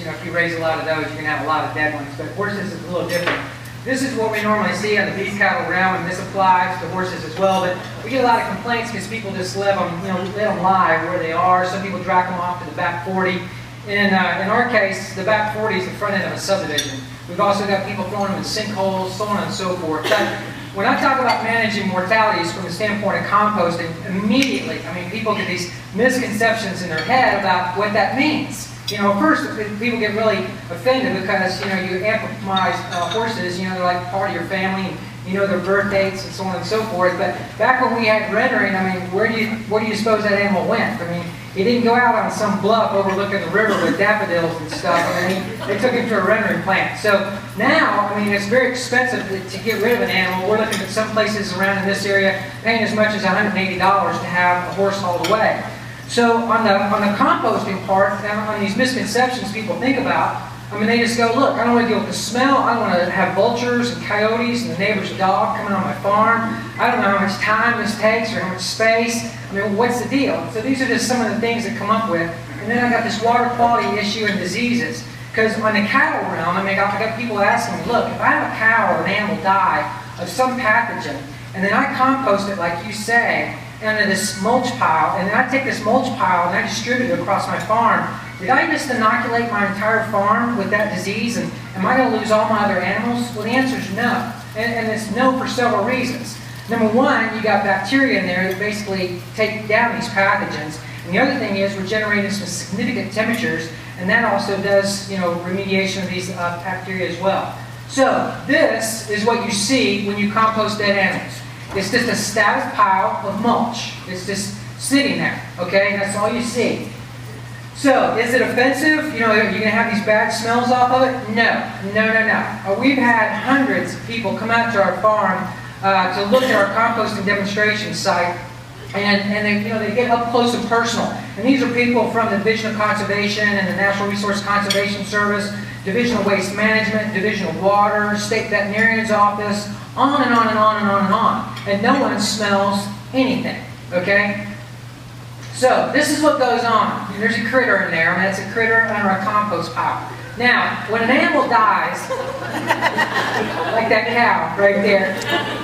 you know, if you raise a lot of those, you're going to have a lot of dead ones. But horses is a little different. This is what we normally see on the beef cattle realm, and this applies to horses as well. But we get a lot of complaints because people just let them lie where they are. Some people drag them off to the back 40. In our case, the back 40 is the front end of a subdivision. We've also got people throwing them in sinkholes, so on and so forth. But when I talk about managing mortalities from the standpoint of composting, immediately, I mean, people get these misconceptions in their head about what that means. You know, first, people get really offended because, you know, you anthropomorphize horses, you know, they're like part of your family, and you know their birth dates and so on and so forth. But back when we had rendering, I mean, where do you suppose that animal went? I mean, he didn't go out on some bluff overlooking the river with daffodils and stuff. I mean, they took him to a rendering plant. So now, I mean, it's very expensive to get rid of an animal. We're looking at some places around in this area paying as much as $180 to have a horse hauled away. So on the composting part, on these misconceptions people think about, I mean, they just go, look, I don't want to deal with the smell. I don't want to have vultures and coyotes and the neighbor's dog coming on my farm. I don't know how much time this takes or how much space. I mean, what's the deal? So these are just some of the things that come up with. And then I got this water quality issue and diseases. Because on the cattle realm, I mean, I got people asking me, look, if I have a cow or an animal die of some pathogen, and then I compost it like you say, into this mulch pile, and then I take this mulch pile and I distribute it across my farm, did I just inoculate my entire farm with that disease, and am I going to lose all my other animals? Well, the answer is no. And it's no for several reasons. Number one, you got bacteria in there that basically take down these pathogens. And the other thing is we're generating some significant temperatures, and that also does, you know, remediation of these bacteria as well. So this is what you see when you compost dead animals. It's just a static pile of mulch. It's just sitting there, okay? That's all you see. So, is it offensive? You know, you're going to have these bad smells off of it? No. We've had hundreds of people come out to our farm to look at our composting demonstration site, and they, you know, they get up close and personal. And these are people from the Division of Conservation and the National Resource Conservation Service, Division of Waste Management, Division of Water, State Veterinarian's Office, on and on and on and on and on. And no one smells anything, okay? So, this is what goes on. There's a critter in there, and that's a critter under a compost pile. Now, when an animal dies, like that cow right there,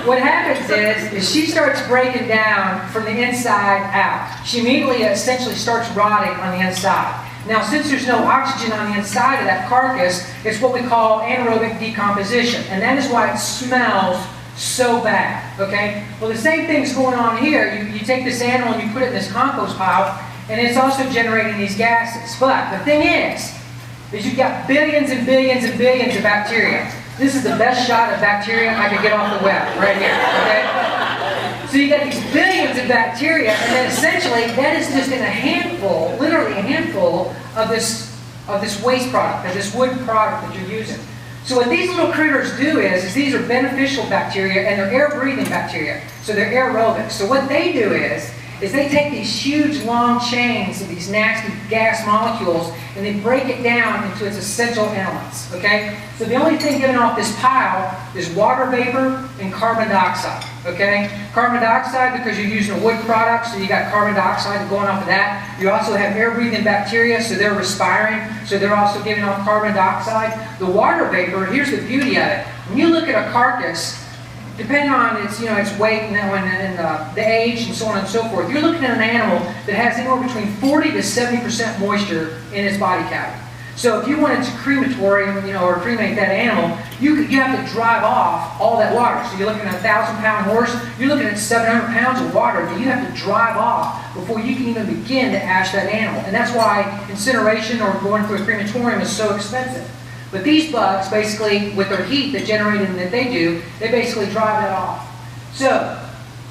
what happens is she starts breaking down from the inside out. She immediately essentially starts rotting on the inside. Now, since there's no oxygen on the inside of that carcass, it's what we call anaerobic decomposition, and that is why it smells so bad, okay? Well, the same thing's going on here. You take this animal and you put it in this compost pile, and it's also generating these gases. But the thing is you've got billions and billions and billions of bacteria. This is the best shot of bacteria I could get off the web, right here, okay? So you got these billions of bacteria, and then essentially that is just in a handful, literally a handful of this waste product, of this wood product that you're using. So what these little critters do is these are beneficial bacteria, and they're air-breathing bacteria. So they're aerobic. So what they do is they take these huge long chains of these nasty gas molecules and they break it down into its essential elements, okay? So the only thing given off this pile is water vapor and carbon dioxide, okay? Carbon dioxide because you're using a wood product, so you got carbon dioxide going off of that. You also have air-breathing bacteria, so they're respiring, so they're also giving off carbon dioxide. The water vapor, here's the beauty of it. When you look at a carcass, depending on its, its weight and the age and so on and so forth, you're looking at an animal that has anywhere between 40 to 70% moisture in its body cavity. So if you wanted to crematory, or cremate that animal, you have to drive off all that water. So you're looking at a 1,000-pound horse, you're looking at 700 pounds of water that you have to drive off before you can even begin to ash that animal. And that's why incineration or going through a crematorium is so expensive. But these bugs, basically, with their heat, the generating that they do, they basically drive that off. So,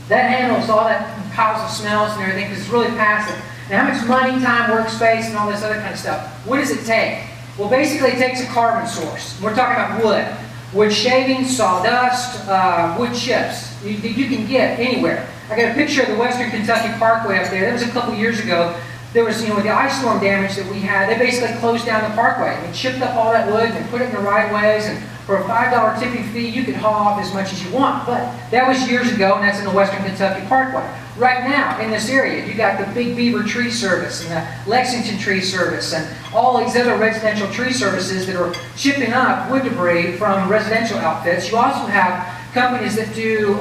that handles all that piles of smells and everything, because it's really passive. Now, how much money, time, workspace, and all this other kind of stuff? What does it take? Well, basically, it takes a carbon source. We're talking about wood. Wood shavings, sawdust, wood chips. You can get anywhere. I got a picture of the Western Kentucky Parkway up there. That was a couple years ago. There was, with the ice storm damage that we had, they basically closed down the parkway. They chipped up all that wood and put it in the right-of-ways, and for a $5 tipping fee, you could haul off as much as you want. But that was years ago, and that's in the Western Kentucky Parkway. right now in this area, you got the Big Beaver Tree Service and the Lexington Tree Service and all these other residential tree services that are chipping up wood debris from residential outfits. You also have companies that do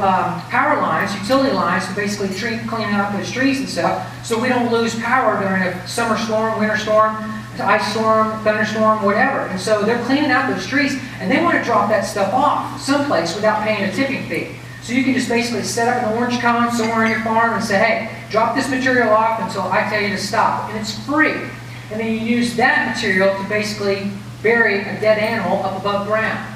power lines, utility lines, to basically clean out those trees and stuff, so we don't lose power during a summer storm, winter storm, ice storm, thunderstorm, whatever. And so they're cleaning out those trees, and they want to drop that stuff off someplace without paying a tipping fee. So you can just basically set up an orange cone somewhere on your farm and say, hey, drop this material off until I tell you to stop. And it's free. And then you use that material to basically bury a dead animal up above ground.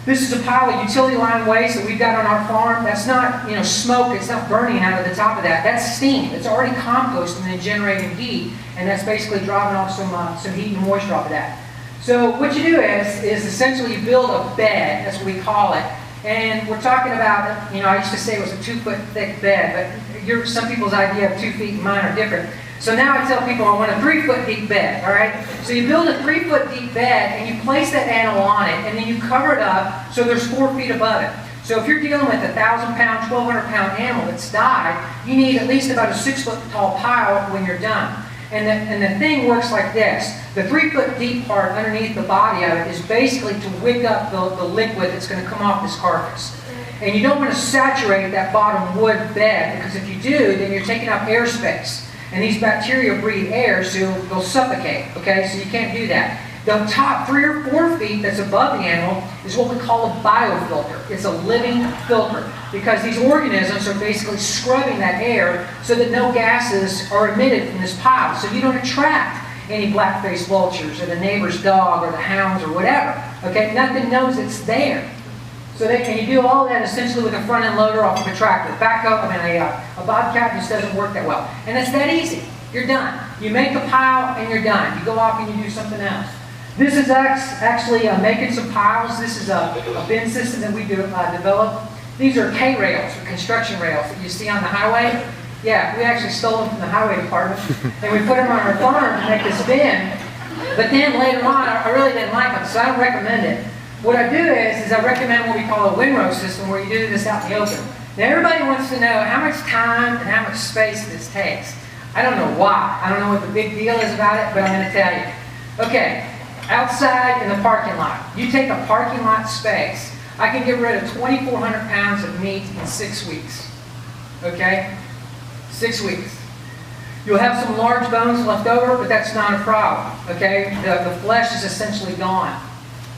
This is a pile of utility line waste that we've got on our farm. That's not, smoke. It's not burning out of the top of that. That's steam. It's already composting and generating heat, and that's basically dropping off some heat and moisture off of that. So what you do is essentially you build a bed. That's what we call it. And we're talking about, I used to say it was a 2-foot thick bed, but some people's idea of 2 feet and mine are different. So now I tell people I want a 3-foot deep bed, all right? So you build a 3-foot deep bed and you place that animal on it, and then you cover it up so there's 4 feet above it. So if you're dealing with a 1,000-pound, 1,200-pound animal that's died, you need at least about a 6-foot tall pile when you're done. And the thing works like this. The 3-foot deep part underneath the body of it is basically to wick up the liquid that's going to come off this carcass. And you don't want to saturate that bottom wood bed, because if you do, then you're taking up airspace. And these bacteria breathe air, so they'll suffocate, okay? So you can't do that. The top 3 or 4 feet that's above the animal is what we call a biofilter. It's a living filter, because these organisms are basically scrubbing that air so that no gases are emitted from this pile, so you don't attract any black-faced vultures or the neighbor's dog or the hounds or whatever, okay? Nothing knows it's there. So and you do all that essentially with a front-end loader off of a tractor. A Bobcat just doesn't work that well. And it's that easy. You're done. You make a pile and you're done. You go off and you do something else. This is actually making some piles. This is a bin system that we developed. These are K-rails, or construction rails that you see on the highway. Yeah, we actually stole them from the highway department. And we put them on our farm to make this bin. But then later on, I really didn't like them, so I don't recommend it. What I do is I recommend what we call a windrow system, where you do this out in the open. Now everybody wants to know how much time and how much space this takes. I don't know why. I don't know what the big deal is about it, but I'm going to tell you. Okay, outside in the parking lot. You take a parking lot space. I can get rid of 2,400 pounds of meat in 6 weeks. Okay? 6 weeks. You'll have some large bones left over, but that's not a problem. Okay? The flesh is essentially gone.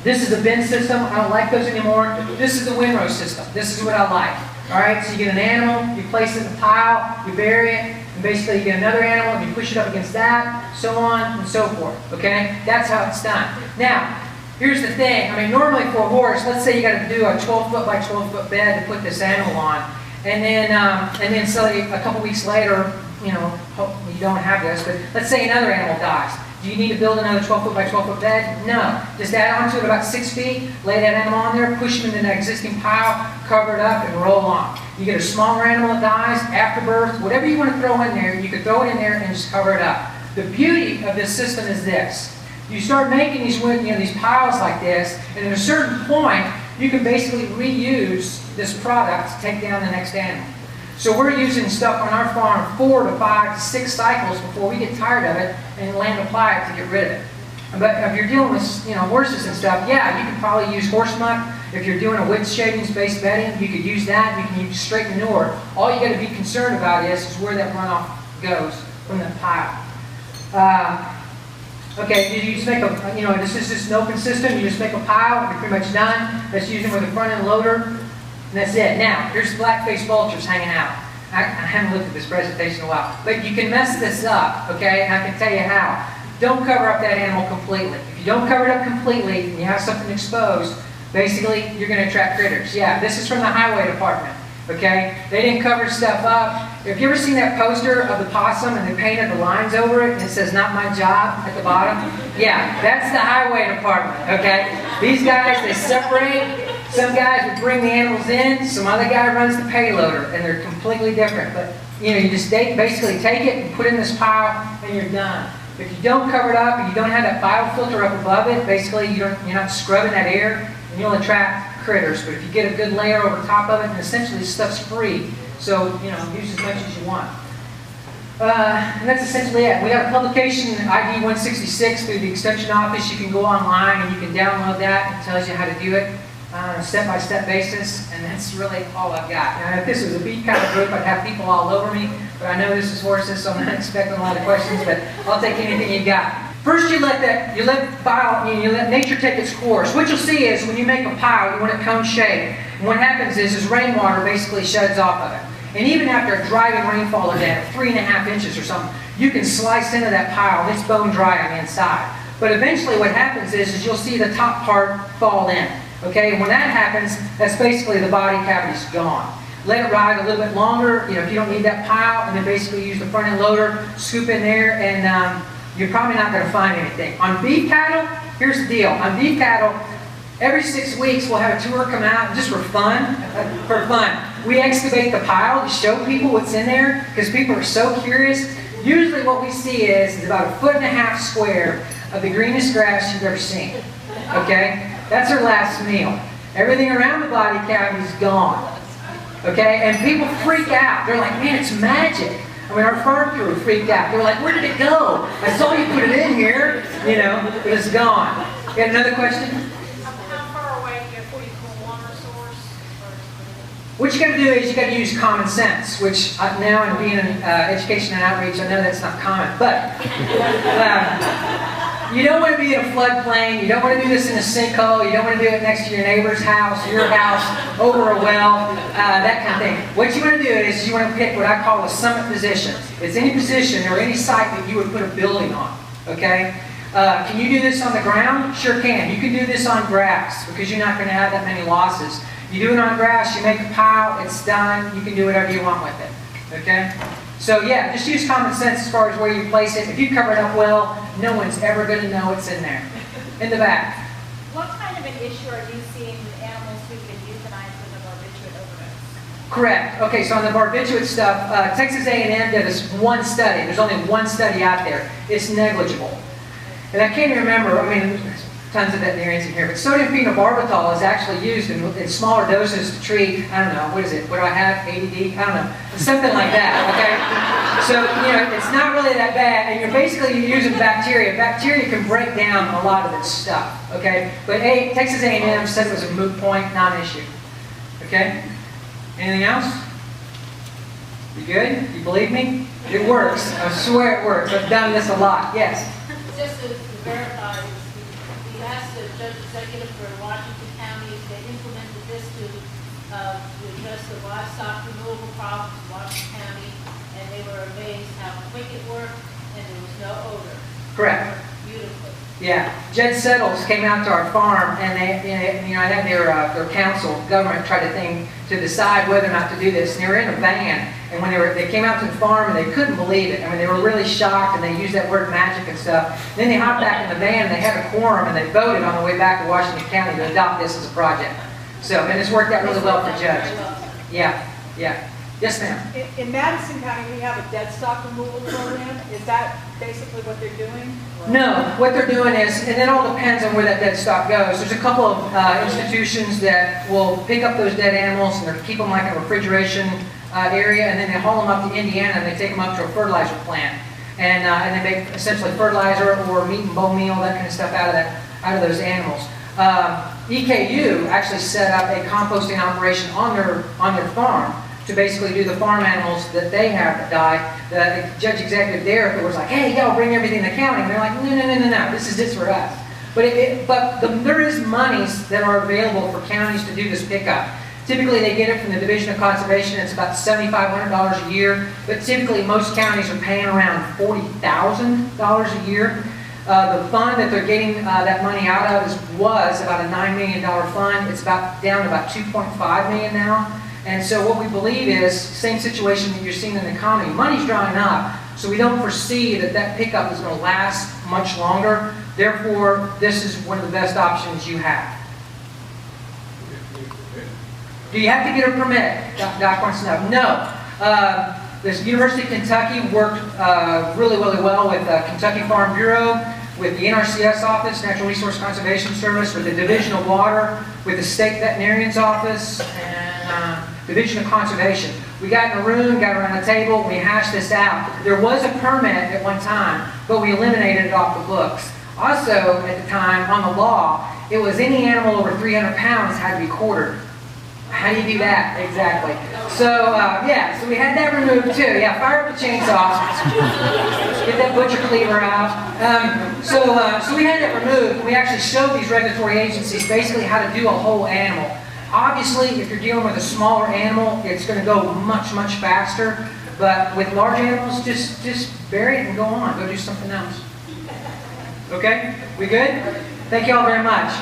This is a bin system. I don't like those anymore. This is the windrow system. This is what I like. All right, so you get an animal, you place it in a pile, you bury it, and basically you get another animal, and you push it up against that, so on and so forth. Okay, that's how it's done. Now, here's the thing. Normally for a horse, let's say you got to do a 12-foot by 12-foot bed to put this animal on, and then so a couple weeks later, you don't have this, but let's say another animal dies. Do you need to build another 12-foot by 12-foot bed? No. Just add on to it about 6 feet, lay that animal on there, push it into that existing pile, cover it up, and roll on. You get a smaller animal that dies, afterbirth, whatever you want to throw in there, you can throw it in there and just cover it up. The beauty of this system is this. You start making these piles like this, and at a certain point, you can basically reuse this product to take down the next animal. So we're using stuff on our farm 4 to 5 to 6 cycles before we get tired of it and land apply it to get rid of it. But if you're dealing with horses and stuff, yeah, you can probably use horse muck. If you're doing a wood shavings-based bedding, you could use that. You can use straight manure. All you got to be concerned about is where that runoff goes from the pile. Okay, you just make this is just an open system. You just make a pile. You're pretty much done. That's using with a front-end loader. And that's it. Now, here's black-faced vultures hanging out. I haven't looked at this presentation in a while. But you can mess this up, okay? And I can tell you how. Don't cover up that animal completely. If you don't cover it up completely and you have something exposed, basically, you're going to attract critters. Yeah, this is from the highway department, okay? They didn't cover stuff up. Have you ever seen that poster of the possum and they painted the lines over it and it says, "Not my job," at the bottom? Yeah, that's the highway department, okay? These guys, they separate. Some guys would bring the animals in, some other guy runs the payloader, and they're completely different. But you just basically take it and put it in this pile, and you're done. If you don't cover it up and you don't have that biofilter up above it, basically you're not scrubbing that air, and you'll attract critters. But if you get a good layer over top of it, and essentially this stuff's free, So, you know, use as much as you want. And that's essentially it. We have a publication, ID 166, through the Extension Office. You can go online and you can download that. It tells you how to do it on a step-by-step basis, and that's really all I've got. Now, if this was a beef cattle group, I'd have people all over me, but I know this is horses, so I'm not expecting a lot of questions, but I'll take anything you got. First, you let nature take its course. What you'll see is when you make a pile, you want it cone shaped. And what happens is rainwater basically sheds off of it. And even after a driving rainfall event of 3.5 inches or something, you can slice into that pile and it's bone dry on the inside. But eventually what happens is you'll see the top part fall in. Okay, and when that happens, that's basically the body cavity's gone. Let it ride a little bit longer, you know, if you don't need that pile, and then basically use the front end loader, scoop in there, and you're probably not going to find anything. On beef cattle, here's the deal. On beef cattle, every 6 weeks we'll have a tour come out just for fun. We excavate the pile to show people what's in there because people are so curious. Usually what we see is about 1.5 feet square of the greenest grass you've ever seen. Okay? That's our last meal. Everything around the body cavity is gone. Okay? And people freak out. They're like, man, it's magic. I mean, our farm crew freaked out. They were like, where did it go? I saw you put it in here, you know, but it's gone. You got another question? How far away do you put your water source? What you got to do is you got to use common sense, which now in being in education and outreach, I know that's not common, but you don't want to be in a floodplain. You don't want to do this in a sinkhole. You don't want to do it next to your neighbor's house, your house, over a well, that kind of thing. What you want to do is you want to pick what I call a summit position. It's any position or any site that you would put a building on. Okay? Can you do this on the ground? Sure can. You can do this on grass because you're not going to have that many losses. You do it on grass, you make a pile, it's done. You can do whatever you want with it. Okay? So yeah, just use common sense as far as where you place it. If you cover it up well, no one's ever going to know it's in there. In the back. What kind of an issue are you seeing with animals who've been euthanized with a barbiturate overdose? Correct. Okay, so on the barbiturate stuff, Texas A&M did this one study. There's only one study out there. It's negligible. And I can't even remember, I mean, there's tons of veterinarians in here, but sodium phenobarbital is actually used in smaller doses to treat, I don't know, what is it? What do I have? ADD? I don't know. Something like that, okay? So, you know, it's not really that bad, and you're using bacteria. Bacteria can break down a lot of this stuff, okay? But Texas A&M said it was a moot point, non-issue. Okay? Anything else? You good? You believe me? It works. I swear it works. I've done this a lot. Yes? Just to verify, we asked the Judge Executive for Washington County if they implemented this to address the livestock removal problems in Washington County, and they were amazed how quick it worked, and there was no odor. Correct. Beautifully. Yeah. Jed Settles came out to our farm, and they had their council, government, try to decide whether or not to do this. And they were in a van, and when they came out to the farm, and they couldn't believe it. I mean, they were really shocked, and they used that word magic and stuff. Then they hopped back in the van, and they had a quorum, and they voted on the way back to Washington County to adopt this as a project. So, and it's worked out really well for Judge. Yeah, yeah. Yes, ma'am. In Madison County, we have a dead stock removal program. Is that basically what they're doing? No, what they're doing is, and it all depends on where that dead stock goes. There's a couple of institutions that will pick up those dead animals and they keep them like in a refrigeration area, and then they haul them up to Indiana and they take them up to a fertilizer plant, and they make essentially fertilizer or meat and bone meal, that kind of stuff out of those animals. EKU actually set up a composting operation on their farm to basically do the farm animals that they have that die. The judge executive there was like, hey, y'all bring everything to the county. And they're like, no, this is just for us. But there is monies that are available for counties to do this pickup. Typically they get it from the Division of Conservation. It's about $7,500 a year. But typically most counties are paying around $40,000 a year. The fund that they're getting that money out of was about a $9 million fund. It's down to about $2.5 million now. And so what we believe is, same situation that you're seeing in the economy. Money's drying up, so we don't foresee that pickup is going to last much longer. Therefore, this is one of the best options you have. Do you have to get a permit? Doc wants to know. No. The University of Kentucky worked really, really well with Kentucky Farm Bureau, with the NRCS office, Natural Resource Conservation Service, with the Division of Water, with the State Veterinarian's Office, and Division of Conservation. We got in a room, got around the table, we hashed this out. There was a permit at one time, but we eliminated it off the books. Also, at the time, on the law, it was any animal over 300 pounds had to be quartered. How do you do that? Exactly. So, yeah, so we had that removed too. Yeah, fire up the chainsaw. Get that butcher cleaver out. So we had that removed. We actually showed these regulatory agencies basically how to do a whole animal. Obviously, if you're dealing with a smaller animal, it's going to go much, much faster. But with large animals, just bury it and go on. Go do something else. Okay? We good? Thank you all very much.